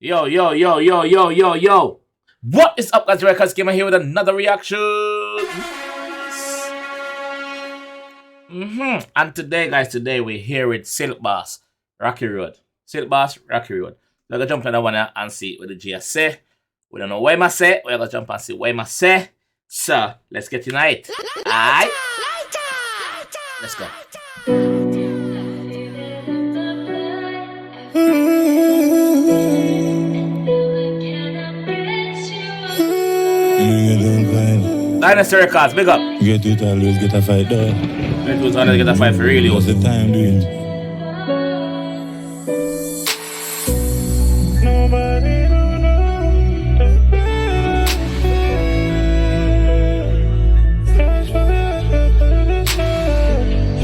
Yo, yo, yo, yo, yo, yo, yo. What is up, guys? JAMAICA'S came here with another reaction. And today, guys, we're here with Silk Boss, Rocky Road. Silk Boss, Rocky Road. We're going to jump on that one and see what the G say. We don't know what I say. We're going to jump and see what I say. So, let's get tonight. Alright? Let's go. Dynasty Records, big up. Get it, always get a fight though. It was always get a fight for really. What's the time doing? Nobody don't know.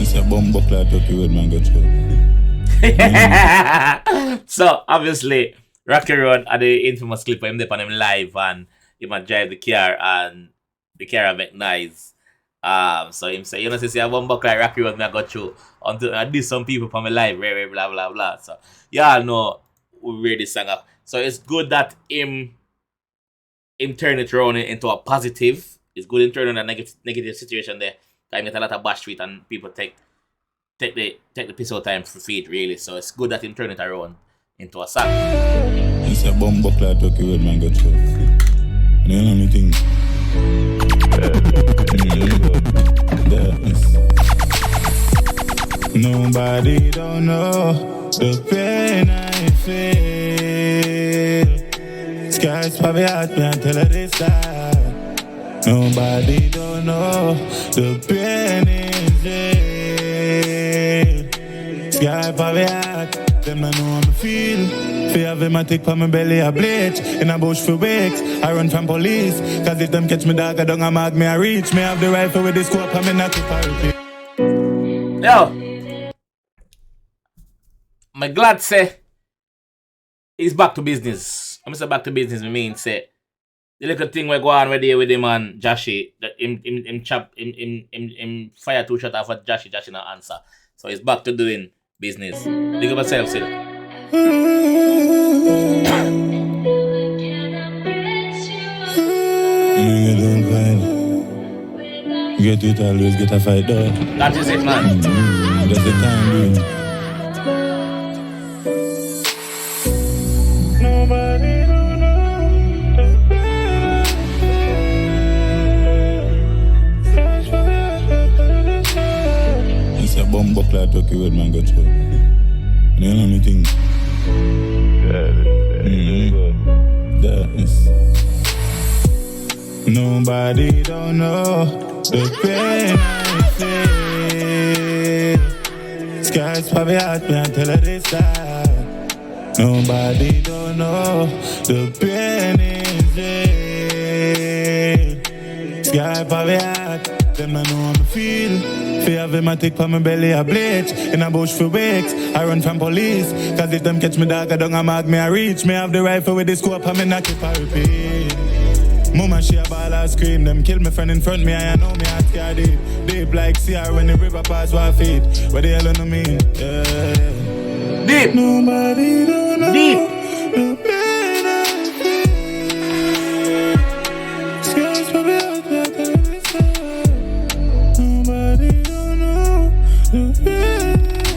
It's a bomb buckler turkey with man got you. So obviously Rocky Road are the infamous clip of him there on him live and he might drive the car and the car make noise. So him say, you know, say I one buck like Rocky Road me I got you until I did some people from my live, blah blah blah. So y'all know we read this song up. So it's good that him turn it around into a positive. It's good in turning a negative situation there. I get a lot of bash tweet and people take the piss out time for feed really. So it's good that him turn it around into a song. It's a bomb buckler turkey with man got you. You know anything? Nobody don't know the pain I feel. Skies probably at me until I decide. Nobody don't know the pain is real. Sky probably at them I know how I feel. Fear have him, I take for my belly a bleach. In a bush for weeks, I run from police. Cause if them catch me dog, I don't mag me, I reach. Me have the rifle with the scope, I'm in a keep a repeat. Yo, my glad say he's back to business. I'm say back to business, I mean say the little thing we go on with him and Joshy, that him fire 2 shots off at Joshy not answer. So he's back to doing business. Think of yourself, see. Get it, always get a fight though. That is it, man. That's the time doing. Nobody don't know. It's a bomb buckler turkey with man got you. You know anything? Nobody don't know the pain I feel. Skies probably at me until I decide. Nobody don't know the pain is real. Sky probably at them I know how I feel. Fear have him, I take for my belly a bleach. In a bush for weeks, I run from police. Cause if them catch me dog, I don't mag me, I reach. Me have the rifle with the scope, I'm in a keep a repeat. Mama she a ball and scream. Them kill my friend in front me, I know me heart scared deep. Deep like Sierra when the river pass 1 feet. What the hell do you mean? Yeah. Deep. Nobody don't know. Deep. The pain I feel. Skies probably out there till it's time. Nobody don't know the pain I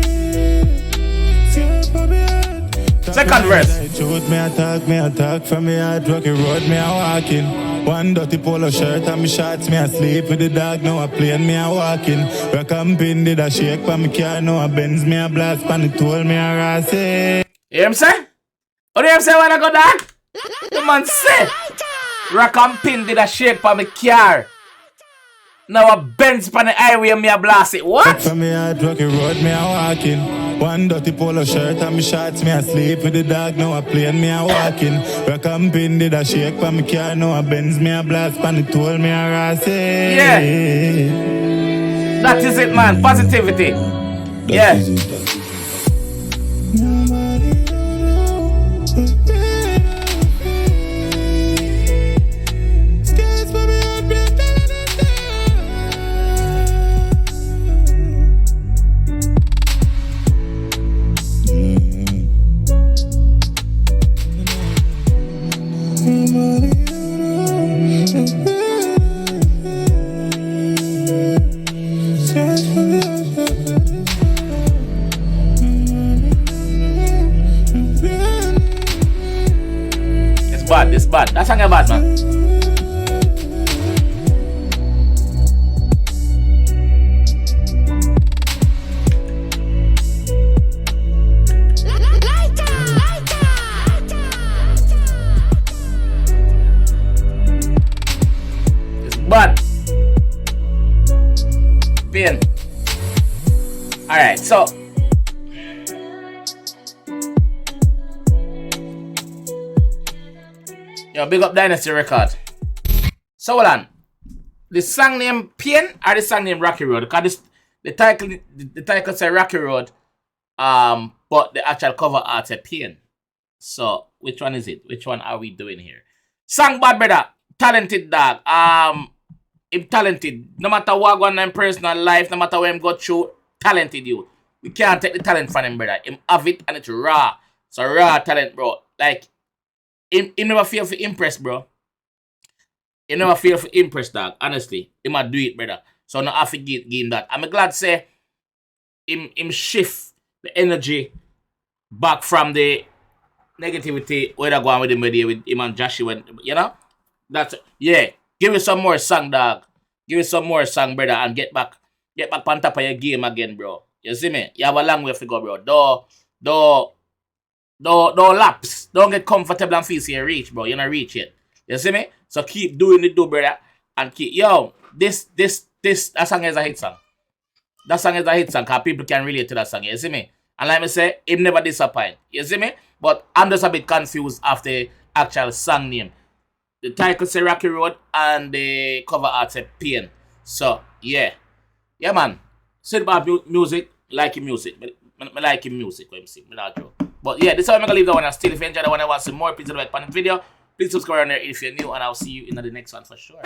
feel. Skies probably out. Second verse. Shoot me attack from me heart, Rocky Road, me a walking. One dirty polo shirt and me shots, me asleep with the dog, now I playing, me a walking. Rock and pin did a shake pa me car, now a Benz, me a blast, pan the toll, me a rassy. You hear him say? What do you say when I go dog? The man say Rock and pin did a shake for me car. Now a Benz pan the highway me a blast it. What? From me heart, Rocky Road, me a walking. One dirty polo shirt and me shots, me asleep with the dog, now I playing, me a walking. Rock and pin did a shake pa me car, now a Benz, me a blast, pan the toll, me a rassy. Yeah. That is it, man. Positivity. Yeah. Nobody don't know the pain I feel. Skies for me heart, me a That song is bad, man. It's bad. Pain. Alright, so yo, big up Dynasty Record. So hold on. The song name Pain or the song name Rocky Road? Because the title say Rocky Road, but the actual cover art say Pain. So which one is it? Which one are we doing here? Song bad, brother. Talented dog. Him talented. No matter what going on in personal life, no matter where him go through, talented you. We can't take the talent from him, brother. Him have it and it's raw. So raw talent, bro. Like him never feel for impress, bro. He never feel for impress, dog. Honestly, he might do it, brother. So no have to give him that. I'm glad to say him shift the energy back from the negativity where they go on with him and Joshua, you know? That's yeah. Give me some more song, dog. Give me some more song, brother, and get back on top of your game again, bro. You see me? You have a long way to go, bro. Don't lapse. Don't get comfortable and feel you reach, bro. You're not reach yet. You see me? So keep doing it, brother. And keep that song is a hit song. That song is a hit song because people can relate to that song. You see me? And like me say, him never disappoint. You see me? But I'm just a bit confused after the actual song name. The title say Rocky Road and the cover art say Pain. So yeah. Yeah, man. Say about music, like him music. I like him music when I sing. But yeah, this is how I'm going to leave that one. And still, if you enjoyed that one, I want some more, please like on the video. Please subscribe on there if you're new, and I'll see you in the next one for sure.